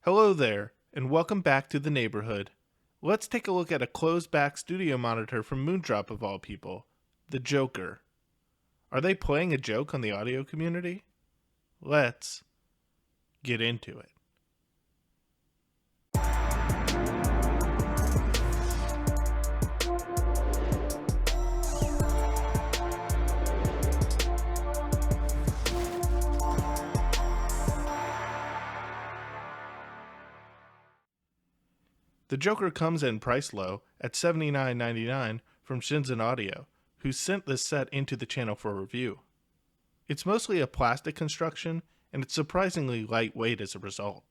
Hello there, and welcome back to the neighborhood. Let's take a look at a closed-back studio monitor from Moondrop of all people, the Joker. Are they playing a joke on the audio community? Let's get into it. The Joker comes in price low at $79.99 from Shenzhen Audio, who sent this set into the channel for review. It's mostly a plastic construction, and it's surprisingly lightweight as a result.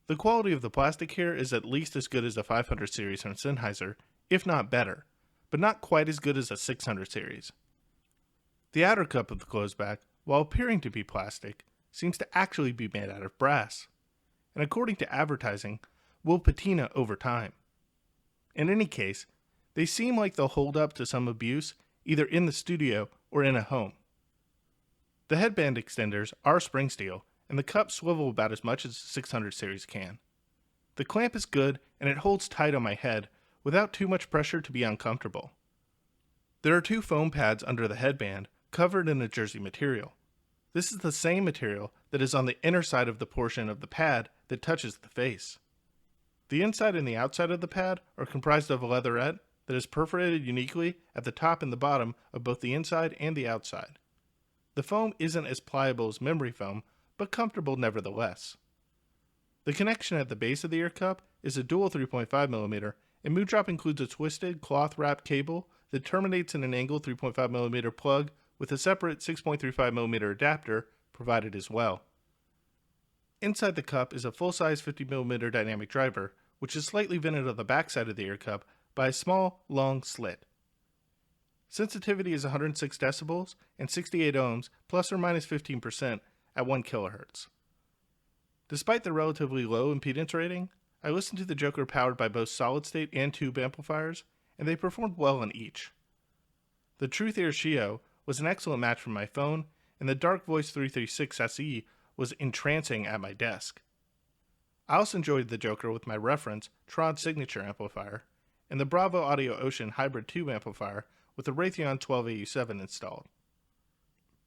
The quality of the plastic here is at least as good as the 500 series from Sennheiser, if not better, but not quite as good as the 600 series. The outer cup of the closeback, while appearing to be plastic, seems to actually be made out of brass, and according to advertising, will patina over time. In any case, they seem like they'll hold up to some abuse either in the studio or in a home. The headband extenders are spring steel, and the cups swivel about as much as the 600 series can. The clamp is good, and it holds tight on my head without too much pressure to be uncomfortable. There are two foam pads under the headband covered in a jersey material. This is the same material that is on the inner side of the portion of the pad that touches the face. The inside and the outside of the pad are comprised of a leatherette that is perforated uniquely at the top and the bottom of both the inside and the outside. The foam isn't as pliable as memory foam, but comfortable nevertheless. The connection at the base of the ear cup is a dual 3.5mm, and Moondrop includes a twisted cloth-wrapped cable that terminates in an angled 3.5mm plug with a separate 6.35mm adapter provided as well. Inside the cup is a full-size 50mm dynamic driver, which is slightly vented on the backside of the ear cup by a small, long slit. Sensitivity is 106 decibels and 68 ohms plus or minus 15% at 1 kHz. Despite the relatively low impedance rating, I listened to the Joker powered by both solid-state and tube amplifiers, and they performed well on each. The Truth Ear Shio was an excellent match for my phone, and the Dark Voice 336 SE was entrancing at my desk. I also enjoyed the Joker with my reference Tron Signature amplifier and the Bravo Audio Ocean hybrid tube amplifier with the Raytheon 12AU7 installed.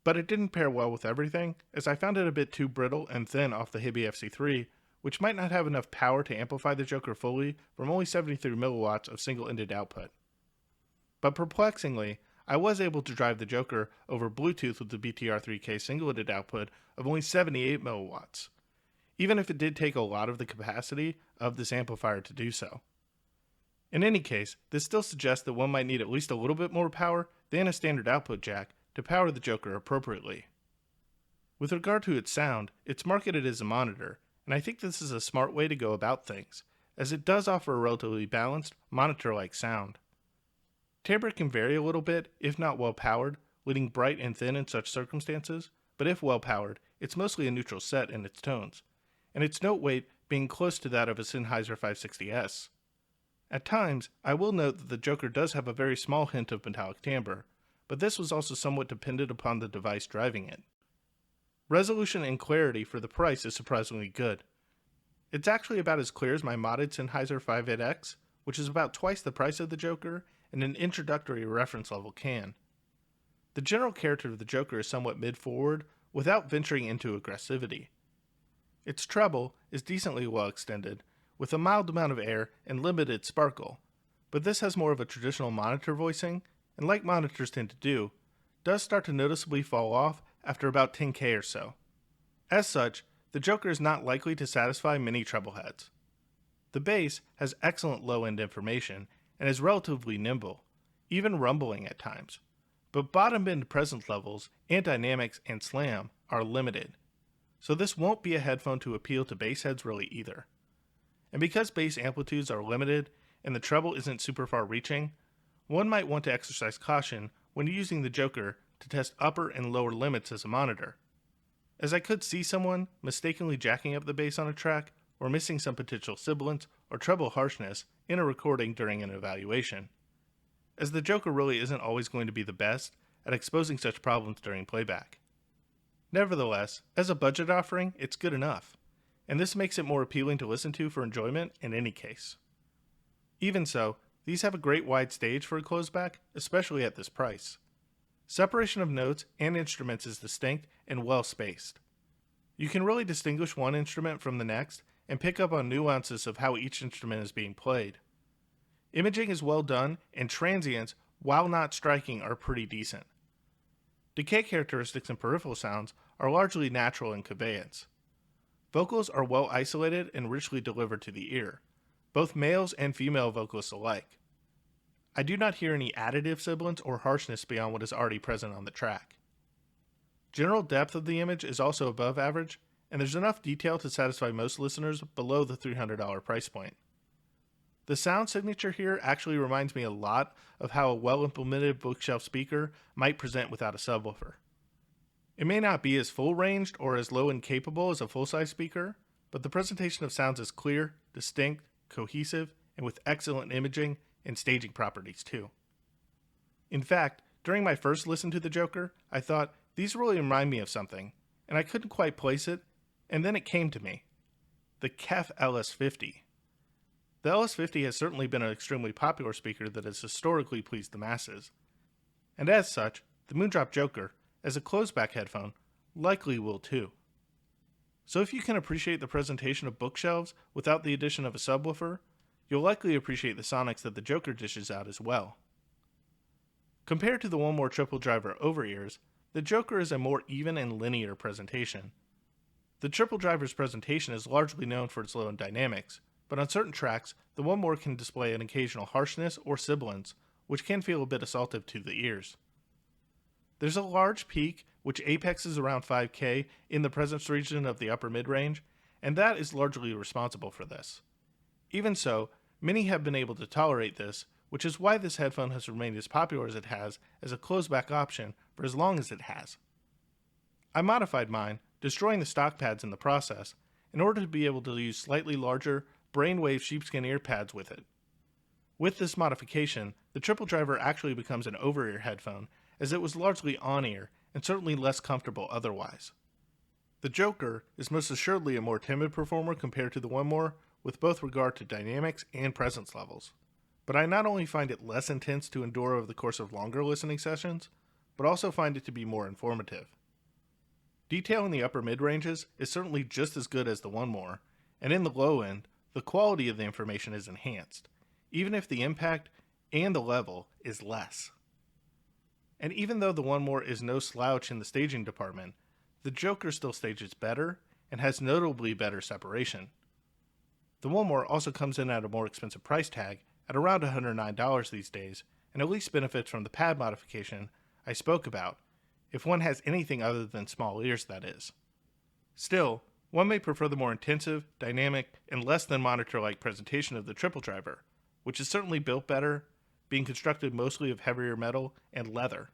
But it didn't pair well with everything, as I found it a bit too brittle and thin off the Hibby FC3, which might not have enough power to amplify the Joker fully from only 73 milliwatts of single-ended output. But perplexingly, I was able to drive the Joker over Bluetooth with the BTR3K single-ended output of only 78 milliwatts, even if it did take a lot of the capacity of this amplifier to do so. In any case, this still suggests that one might need at least a little bit more power than a standard output jack to power the Joker appropriately. With regard to its sound, it's marketed as a monitor, and I think this is a smart way to go about things, as it does offer a relatively balanced, monitor-like sound. Timbre can vary a little bit if not well powered, leading bright and thin in such circumstances, but if well powered, it's mostly a neutral set in its tones, and its note weight being close to that of a Sennheiser 560S. At times, I will note that the Joker does have a very small hint of metallic timbre, but this was also somewhat dependent upon the device driving it. Resolution and clarity for the price is surprisingly good. It's actually about as clear as my modded Sennheiser 5.8X, which is about twice the price of the Joker and an introductory reference level can. The general character of the Joker is somewhat mid-forward without venturing into aggressivity. Its treble is decently well extended, with a mild amount of air and limited sparkle, but this has more of a traditional monitor voicing, and like monitors tend to do, does start to noticeably fall off after about 10K or so. As such, the Joker is not likely to satisfy many treble heads. The bass has excellent low-end information and is relatively nimble, even rumbling at times, but bottom-end presence levels and dynamics and slam are limited, so this won't be a headphone to appeal to bass heads really either. And because bass amplitudes are limited and the treble isn't super far reaching, one might want to exercise caution when using the Joker to test upper and lower limits as a monitor, as I could see someone mistakenly jacking up the bass on a track or missing some potential sibilance or treble harshness in a recording during an evaluation, as the Joker really isn't always going to be the best at exposing such problems during playback. Nevertheless, as a budget offering, it's good enough, and this makes it more appealing to listen to for enjoyment in any case. Even so, these have a great wide stage for a closeback, especially at this price. Separation of notes and instruments is distinct and well spaced. You can really distinguish one instrument from the next and pick up on nuances of how each instrument is being played. Imaging is well done, and transients, while not striking, are pretty decent. Decay characteristics and peripheral sounds are largely natural in conveyance. Vocals are well isolated and richly delivered to the ear, both males and female vocalists alike. I do not hear any additive sibilance or harshness beyond what is already present on the track. General depth of the image is also above average, and there's enough detail to satisfy most listeners below the $300 price point. The sound signature here actually reminds me a lot of how a well-implemented bookshelf speaker might present without a subwoofer. It may not be as full-ranged or as low and capable as a full-size speaker, but the presentation of sounds is clear, distinct, cohesive, and with excellent imaging and staging properties too. In fact, during my first listen to the Joker, I thought, these really remind me of something, and I couldn't quite place it, and then it came to me. The KEF LS50. The LS50 has certainly been an extremely popular speaker that has historically pleased the masses, and as such, the Moondrop Joker, as a closeback headphone, likely will too. So if you can appreciate the presentation of bookshelves without the addition of a subwoofer, you'll likely appreciate the sonics that the Joker dishes out as well. Compared to the One More triple driver over-ears, the Joker is a more even and linear presentation. The triple driver's presentation is largely known for its low-end dynamics, but on certain tracks, the One More can display an occasional harshness or sibilance, which can feel a bit assaultive to the ears. There's a large peak, which apexes around 5K in the presence region of the upper mid-range, and that is largely responsible for this. Even so, many have been able to tolerate this, which is why this headphone has remained as popular as it has as a closeback option for as long as it has. I modified mine, destroying the stock pads in the process, in order to be able to use slightly larger, brainwave sheepskin ear pads with it. With this modification, the triple driver actually becomes an over-ear headphone, as it was largely on-ear and certainly less comfortable otherwise. The Joker is most assuredly a more timid performer compared to the One More, with both regard to dynamics and presence levels. But I not only find it less intense to endure over the course of longer listening sessions, but also find it to be more informative. Detail in the upper mid-ranges is certainly just as good as the One More, and in the low end, the quality of the information is enhanced, even if the impact and the level is less. And even though the One More is no slouch in the staging department, the Joker still stages better and has notably better separation. The One More also comes in at a more expensive price tag, at around $109 these days, and at least benefits from the pad modification I spoke about, if one has anything other than small ears, that is. Still, one may prefer the more intensive, dynamic, and less than monitor-like presentation of the triple driver, which is certainly built better, being constructed mostly of heavier metal and leather,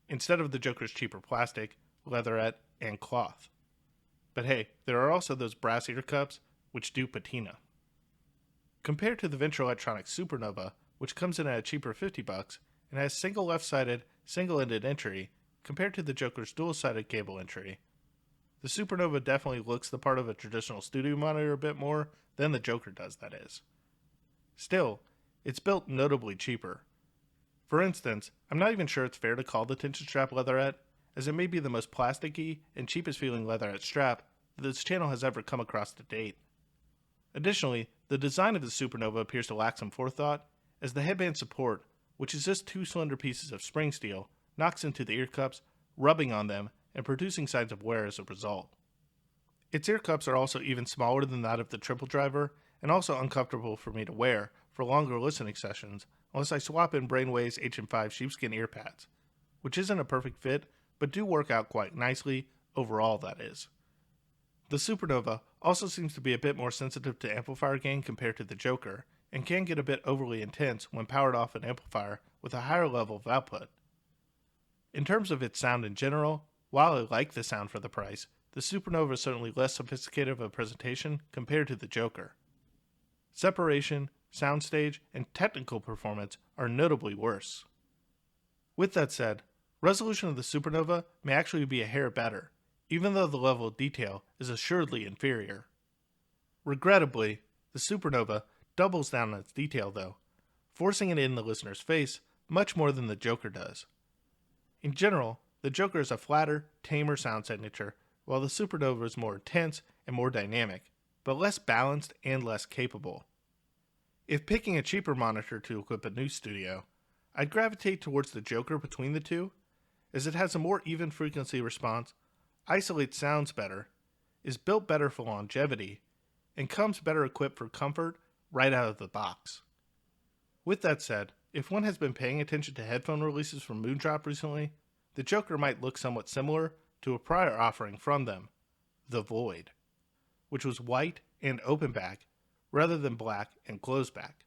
instead of the Joker's cheaper plastic, leatherette, and cloth. But hey, there are also those brass ear cups, which do patina. Compared to the Venture Electronics Supernova, which comes in at a cheaper $50 and has single left-sided, single-ended entry, compared to the Joker's dual-sided cable entry, the Supernova definitely looks the part of a traditional studio monitor a bit more than the Joker does, that is. Still, it's built notably cheaper. For instance, I'm not even sure it's fair to call the tension strap leatherette, as it may be the most plasticky and cheapest feeling leatherette strap that this channel has ever come across to date. Additionally, the design of the Supernova appears to lack some forethought, as the headband support, which is just two slender pieces of spring steel, knocks into the ear cups, rubbing on them and producing signs of wear as a result. Its ear cups are also even smaller than that of the triple driver, and also uncomfortable for me to wear for longer listening sessions unless I swap in Brainwave's HM5 sheepskin ear pads, which isn't a perfect fit, but do work out quite nicely, overall that is. The Supernova also seems to be a bit more sensitive to amplifier gain compared to the Joker, and can get a bit overly intense when powered off an amplifier with a higher level of output. In terms of its sound in general, while I like the sound for the price, the Supernova is certainly less sophisticated of a presentation compared to the Joker. Separation, soundstage, and technical performance are notably worse. With that said, resolution of the Supernova may actually be a hair better, even though the level of detail is assuredly inferior. Regrettably, the Supernova doubles down on its detail though, forcing it in the listener's face much more than the Joker does. In general, the Joker is a flatter, tamer sound signature, while the Supernova is more intense and more dynamic, but less balanced and less capable. If picking a cheaper monitor to equip a new studio, I'd gravitate towards the Joker between the two, as it has a more even frequency response, isolates sounds better, is built better for longevity, and comes better equipped for comfort right out of the box. With that said, if one has been paying attention to headphone releases from Moondrop recently, the Joker might look somewhat similar to a prior offering from them, the Void, which was white and open back rather than black and closed back.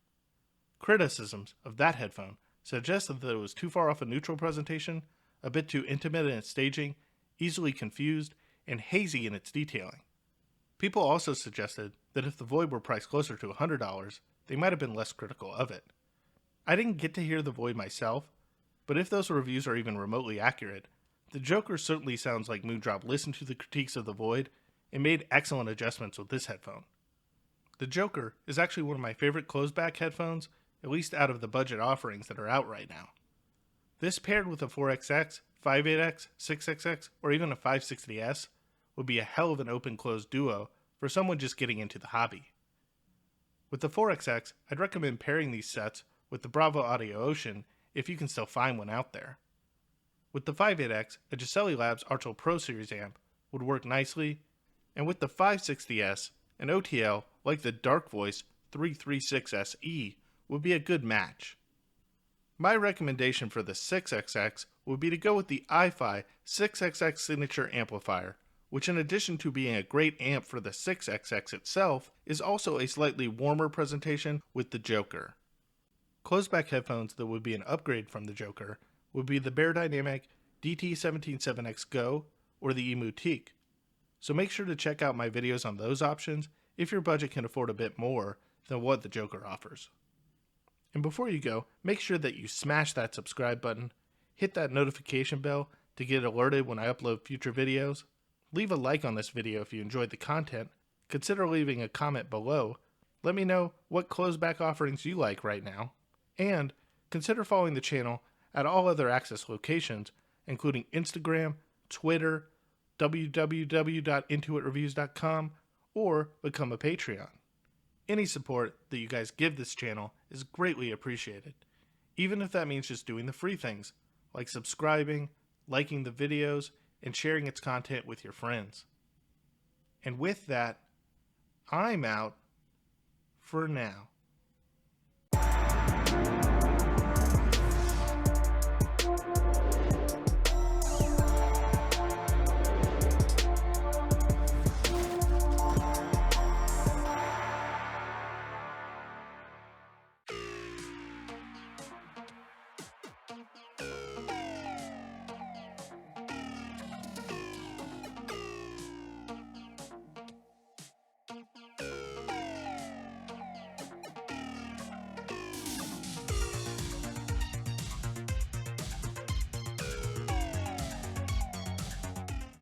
Criticisms of that headphone suggested that it was too far off a neutral presentation, a bit too intimate in its staging, easily confused, and hazy in its detailing. People also suggested that if the Void were priced closer to $100, they might have been less critical of it. I didn't get to hear the Void myself, but if those reviews are even remotely accurate, the Joker certainly sounds like Moondrop listened to the critiques of the Void and made excellent adjustments with this headphone. The Joker is actually one of my favorite closed-back headphones, at least out of the budget offerings that are out right now. This paired with a 4XX, 58X, 6XX, or even a 560S would be a hell of an open-closed duo for someone just getting into the hobby. With the 4XX, I'd recommend pairing these sets with the Bravo Audio Ocean if you can still find one out there. With the 58X, a Giselli Labs Archel Pro Series amp would work nicely, and with the 560S, an OTL like the Dark Voice 336SE would be a good match. My recommendation for the 6XX would be to go with the iFi 6XX signature amplifier, which in addition to being a great amp for the 6XX itself, is also a slightly warmer presentation with the Joker. Closeback headphones that would be an upgrade from the Joker would be the Beyerdynamic DT177X Go or the Emutique. So make sure to check out my videos on those options if your budget can afford a bit more than what the Joker offers. And before you go, make sure that you smash that subscribe button, hit that notification bell to get alerted when I upload future videos, leave a like on this video if you enjoyed the content, consider leaving a comment below, let me know what closeback offerings you like right now, and consider following the channel at all other access locations, including Instagram, Twitter, www.intoitreviews.com, or become a Patreon. Any support that you guys give this channel is greatly appreciated, even if that means just doing the free things, like subscribing, liking the videos, and sharing its content with your friends. And with that, I'm out for now.